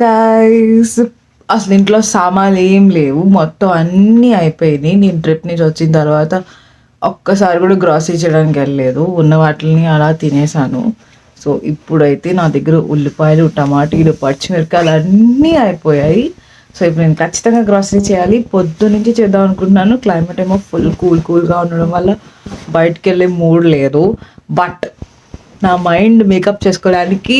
Guys, అసలు ఇంట్లో సామాన్లు ఏం లేవు, మొత్తం అన్నీ అయిపోయినాయి. నేను ట్రిప్ నుంచి వచ్చిన తర్వాత ఒక్కసారి కూడా గ్రాసరీ చేయడానికి వెళ్ళలేదు, ఉన్న వాటిని అలా తినేసాను. సో ఇప్పుడైతే నా దగ్గర ఉల్లిపాయలు, టమాటీలు, పచ్చిమిరకాయలు అన్నీ అయిపోయాయి. సో ఇప్పుడు నేను ఖచ్చితంగా గ్రాసరీ చేయాలి. పొద్దు నుంచి చేద్దాం అనుకుంటున్నాను. క్లైమేట్ ఏమో ఫుల్ కూల్గా ఉండడం వల్ల బయటికి వెళ్ళే మూడ్ లేదు. బట్ నా మైండ్ మేకప్ చేసుకోవడానికి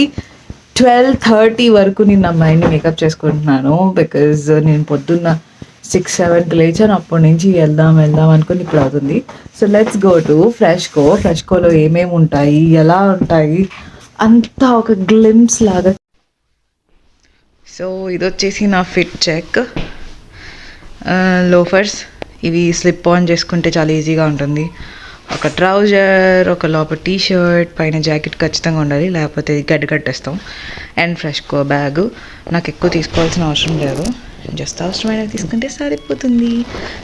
12:30 వరకు నేను నా మైండ్ మేకప్ చేసుకుంటున్నాను. బికాజ్ నేను పొద్దున్న 6-7కి లేచాను. అప్పటి నుంచి వెళ్దాం అనుకుని ఇప్పుడు అవుతుంది. సో లెట్స్ గో టు ఫ్రెష్కోలో ఏమేమి ఉంటాయి, ఎలా ఉంటాయి అంతా ఒక గ్లిమ్స్ లాగా. సో ఇది వచ్చేసి నా ఫిట్ చెక్. లోఫర్స్, ఇవి స్లిప్ ఆన్ చేసుకుంటే చాలా ఈజీగా ఉంటుంది. ఒక ట్రౌజర్, ఒక లోపల టీ షర్ట్, పైన జాకెట్ ఖచ్చితంగా ఉండాలి, లేకపోతే గడ్డ కట్టేస్తాం. And ఫ్రెష్కో bag. నాకు ఎక్కువ తీసుకోవాల్సిన అవసరం లేదు, జస్ట్ అవసరమైనది తీసుకుంటే సరిపోతుంది.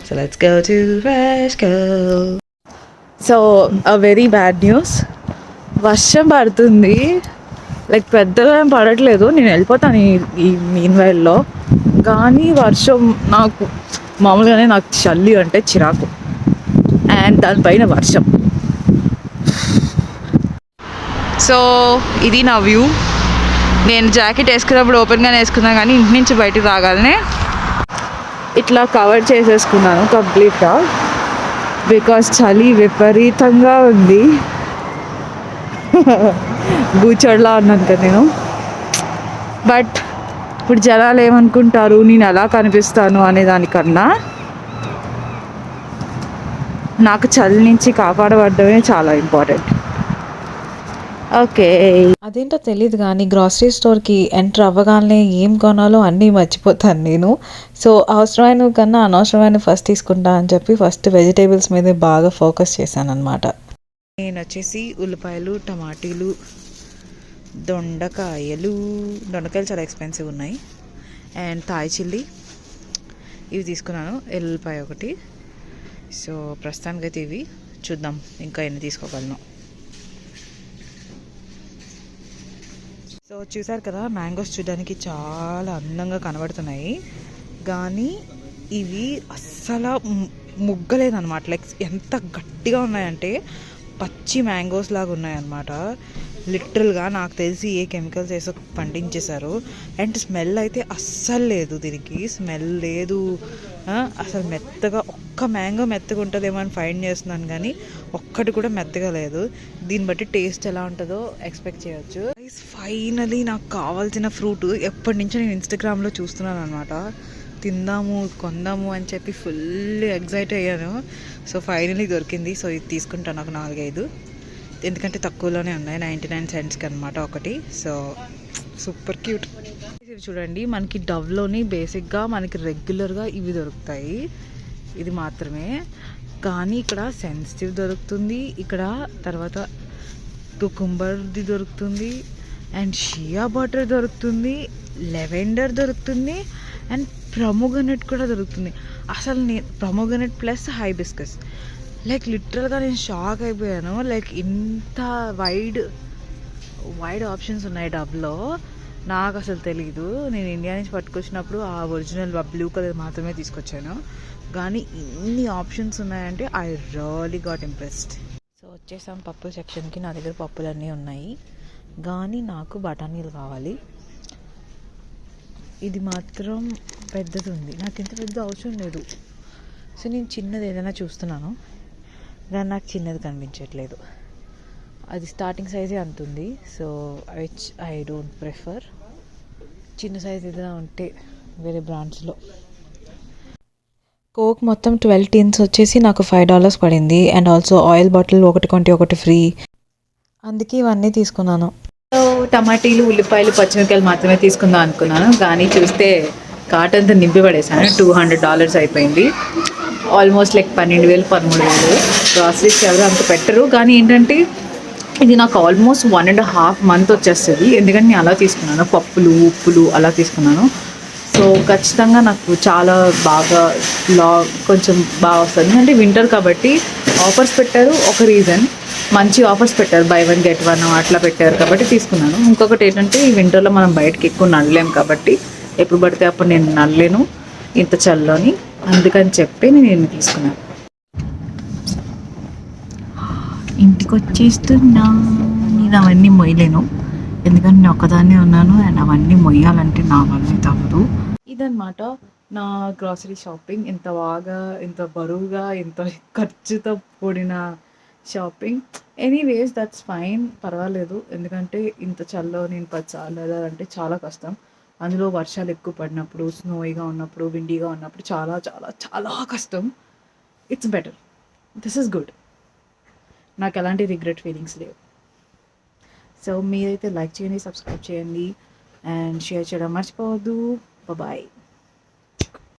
So let's go to FreshCo. So very bad news, వర్షం పడుతుంది. లైక్ పెద్దగా ఏం పడట్లేదు, నేను వెళ్ళిపోతాను ఈ మీన్ వైల్లో. కానీ వర్షం నాకు మామూలుగానే నాకు చల్లి అంటే చిరాకు, అండ్ దానిపైన వర్షం. సో ఇది నా వ్యూ. నేను జాకెట్ వేసుకున్నప్పుడు ఓపెన్గానే వేసుకున్నాను, కానీ ఇంటి నుంచి బయటకు రాగానే ఇట్లా కవర్ చేసేసుకున్నాను కంప్లీట్గా, బికాస్ చలి విపరీతంగా ఉంది. బూచోడ్లా ఉన్నాను కదా నేను. బట్ ఇప్పుడు జనాలు ఏమనుకుంటారు, నేను ఎలా కనిపిస్తాను అనే దానికన్నా నాకు చలి నుంచి కాపాడబడమే చాలా ఇంపార్టెంట్. ఓకే, అదేంటో తెలియదు కానీ గ్రాసరీ స్టోర్కి ఎంటర్ అవ్వగానే ఏం కొనాలో అన్నీ మర్చిపోతాను నేను. సో అవసరమైన కన్నా అనవసరమైన ఫస్ట్ తీసుకుంటా అని చెప్పి ఫస్ట్ వెజిటేబుల్స్ మీద బాగా ఫోకస్ చేశాను అనమాట. నేను వచ్చేసి ఉల్లిపాయలు, టమాటీలు, దొండకాయలు చాలా ఎక్స్పెన్సివ్ ఉన్నాయి, అండ్ థాయ్ చిల్లీ ఇవి తీసుకున్నాను, ఎల్లిపాయ ఒకటి. సో ప్రస్తుతానికైతే ఇవి, చూద్దాం ఇంకా ఎన్ని తీసుకోగలను. సో చూసారు కదా, మ్యాంగోస్ చూడడానికి చాలా అందంగా కనబడుతున్నాయి, కానీ ఇవి అస్సలు ముగ్గలేదన్నమాట. లైక్ ఎంత గట్టిగా ఉన్నాయంటే పచ్చి మ్యాంగోస్ లాగా ఉన్నాయన్నమాట. లిటరల్గా నాకు తెలిసి ఏ కెమికల్స్ వేసో పండించేశారు. అండ్ స్మెల్ అయితే అస్సలు లేదు, దీనికి స్మెల్ లేదు అసలు. మెత్తగా ఒక్క మ్యాంగో మెత్తగా ఉంటుందేమో అని ఫైండ్ చేస్తున్నాను, కానీ ఒక్కటి కూడా మెత్తగా లేదు. దీన్ని బట్టి టేస్ట్ ఎలా ఉంటుందో ఎక్స్పెక్ట్ చేయొచ్చు. ఫైనలీ నాకు కావాల్సిన ఫ్రూట్ ఎప్పటి నుంచో నేను ఇన్స్టాగ్రామ్లో చూస్తున్నాను అనమాట. తిందాము, కొందాము అని చెప్పి ఫుల్ ఎగ్జైట్ అయ్యాను. సో ఫైనలీ దొరికింది. సో ఇది తీసుకుంటాను, నాకు 4-5, ఎందుకంటే తక్కువలోనే ఉన్నాయి, 99 సెంట్స్కి అనమాట ఒకటి. So super cute. ఇది చూడండి, మనకి డవ్లోని బేసిక్గా మనకి రెగ్యులర్గా ఇవి దొరుకుతాయి, ఇది మాత్రమే. కానీ ఇక్కడ సెన్సిటివ్ దొరుకుతుంది, ఇక్కడ తర్వాత కుకుంబర్ది దొరుకుతుంది, అండ్ షియా బటర్ దొరుకుతుంది, లెవెండర్ దొరుకుతుంది, అండ్ ప్రమోగనట్ కూడా దొరుకుతుంది. అసలు నేను ప్రమోగనట్ ప్లస్ హైబిస్కస్, లైక్ లిటరల్గా నేను షాక్ అయిపోయాను. లైక్ ఇంత వైడ్ ఆప్షన్స్ ఉన్నాయి డబ్లో, నాకు అసలు తెలీదు. నేను ఇండియా నుంచి పట్టుకొచ్చినప్పుడు ఆ ఒరిజినల్ బ్లూ కలర్ మాత్రమే తీసుకొచ్చాను, కానీ ఇన్ని ఆప్షన్స్ ఉన్నాయంటే I really got impressed. So వచ్చేసాం పప్పు సెక్షన్కి. నా దగ్గర పప్పులన్నీ ఉన్నాయి, కానీ నాకు బఠానీలు కావాలి. ఇది మాత్రం పెద్దది ఉంది, నాకు ఇంత పెద్ద అవసరం లేదు. సో నేను చిన్నది ఏదైనా చూస్తున్నాను, కానీ నాకు చిన్నది కనిపించట్లేదు. అది స్టార్టింగ్ సైజే అంత ఉంది. So which I don't prefer. చిన్న సైజ్ ఏదైనా ఉంటే వేరే బ్రాండ్స్లో. కోక్ మొత్తం 12 టిన్స్ వచ్చేసి నాకు $5 పడింది. అండ్ ఆల్సో ఆయిల్ బాటిల్ ఒకటి కొంటే ఒకటి ఫ్రీ, అందుకే ఇవన్నీ తీసుకున్నాను. సో టమాటీలు, ఉల్లిపాయలు, పచ్చిమిరకాయలు మాత్రమే తీసుకుందాం అనుకున్నాను, కానీ చూస్తే కార్ట్ అంతా నింపి పడేసాను. $200 అయిపోయింది. Almost like 12,000-13,000. గ్రాసరీస్ ఎవరు అంత పెట్టరు, కానీ ఏంటంటే ఇది నాకు ఆల్మోస్ట్ 1.5 month వచ్చేస్తుంది, ఎందుకంటే నేను అలా తీసుకున్నాను. పప్పులు, ఉప్పులు అలా తీసుకున్నాను. సో ఖచ్చితంగా నాకు చాలా బాగా కొంచెం బాగా వస్తుంది. అంటే వింటర్ కాబట్టి ఆఫర్స్ పెట్టారు, ఒక రీజన్. మంచి ఆఫర్స్ పెట్టారు, బై 1 గెట్ 1 అట్లా పెట్టారు కాబట్టి తీసుకున్నాను. ఇంకొకటి ఏంటంటే ఈ వింటర్లో మనం బయటకి ఎక్కువ నడలేం కాబట్టి ఎప్పుడు పడితే అప్పుడు నేను నడలేను ఇంత చల్లని, అందుకని చెప్పి నేను దీన్ని తీసుకున్నాను. ఇంటికి వచ్చేస్తున్నా. నేను అవన్నీ మొయ్యలేను ఎందుకంటే నేను ఒక్కదాన్నే ఉన్నాను అండ్ అవన్నీ మొయ్యాలంటే నా వల్ల తప్పదు. ఇదన్నమాట నా గ్రాసరీ షాపింగ్. ఇంత బాగా, ఇంత బరువుగా, ఇంత ఖర్చుతో కూడిన షాపింగ్. ఎనీవేస్ దట్స్ ఫైన్, పర్వాలేదు. ఎందుకంటే ఇంత చల్లో నేను 10 సార్లు వెళ్ళాలంటే చాలా కష్టం. అందులో వర్షాలు ఎక్కువ పడినప్పుడు, స్నోయిగా ఉన్నప్పుడు, విండీగా ఉన్నప్పుడు చాలా చాలా చాలా కష్టం. It's better, this is good. నాకు ఎలాంటి రిగ్రెట్ ఫీలింగ్స్ లేవు. సో మీరైతే లైక్ చేయండి, సబ్స్క్రైబ్ చేయండి అండ్ షేర్ చేయడం మర్చిపోవద్దు. బాయ్.